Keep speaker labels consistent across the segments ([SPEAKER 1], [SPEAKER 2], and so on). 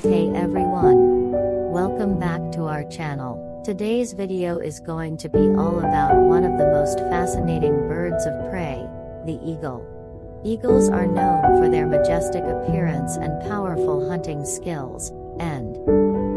[SPEAKER 1] Hey everyone! Welcome back to our channel. Today's video is going to be all about one of the most fascinating birds of prey, the eagle. Eagles are known for their majestic appearance and powerful hunting skills, and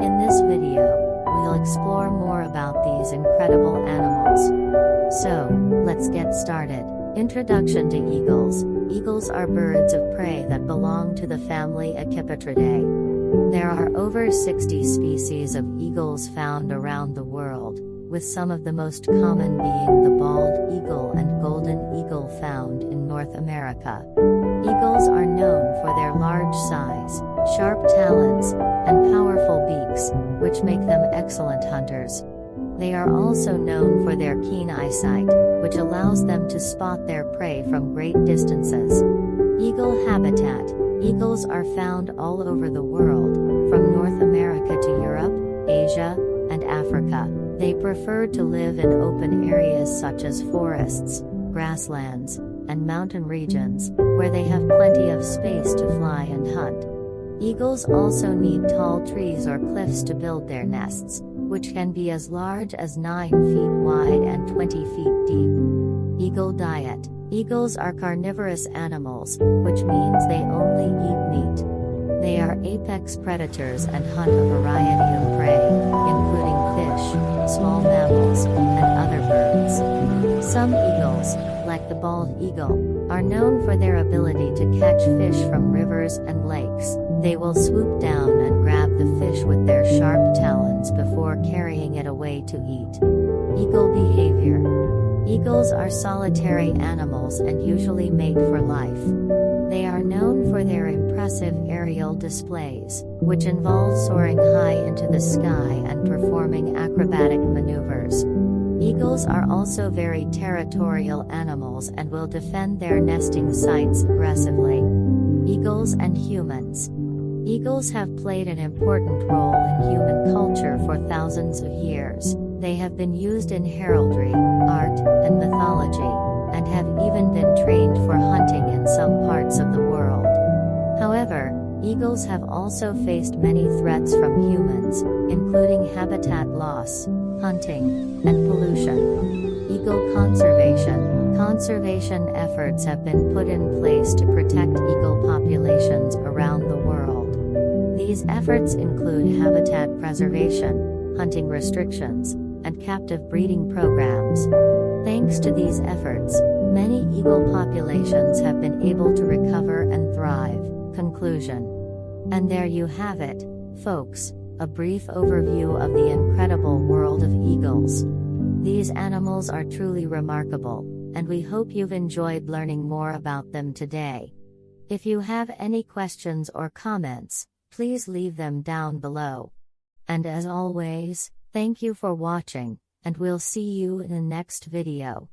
[SPEAKER 1] in this video, we'll explore more about these incredible animals. So, let's get started. Introduction to eagles. Eagles are birds of prey that belong to the family Captivebreeding. There are over 60 species of eagles found around the world, with some of the most common being the bald eagle and golden eagle found in North America. Eagles are known for their large size, sharp talons, and powerful beaks, which make them excellent hunters. They are also known for their keen eyesight, which allows them to spot their prey from great distances. Eagle habitat. Eagles are found all over the world, from North America to Europe, Asia, and Africa. They prefer to live in open areas such as forests, grasslands, and mountain regions, where they have plenty of space to fly and hunt. Eagles also need tall trees or cliffs to build their nests, which can be as large as 9 feet wide and 20 feet deep. Eagle diet. Eagles are carnivorous animals, which means they only eat meat. They are apex predators and hunt a variety of prey, including fish, small mammals, and other birds. Some eagles, like the bald eagle, are known for their ability to catch fish from rivers and lakes. They will swoop down and grab the fish with their sharp talons before carrying it away to eat. Eagle behavior. Eagles are solitary animals and usually mate for life. They are known for their impressive aerial displays, which involve soaring high into the sky and performing acrobatic maneuvers. Eagles are also very territorial animals and will defend their nesting sites aggressively. Eagles and humans. Eagles have played an important role in human culture for thousands of years. They have been used in heraldry, art, and mythology, and have even been trained for hunting in some parts of the world. However, eagles have also faced many threats from humans, including habitat loss, hunting, and pollution. Eagle conservation. Conservation efforts have been put in place to protect eagle populations around the world. These efforts include habitat preservation, hunting restrictions, and captive breeding programs. Thanks to these efforts, many eagle populations have been able to recover and thrive. Conclusion. And there you have it, folks, a brief overview of the incredible world of eagles. These animals are truly remarkable, and we hope you've enjoyed learning more about them today. If you have any questions or comments, please leave them down below. And as always, thank you for watching, and we'll see you in the next video.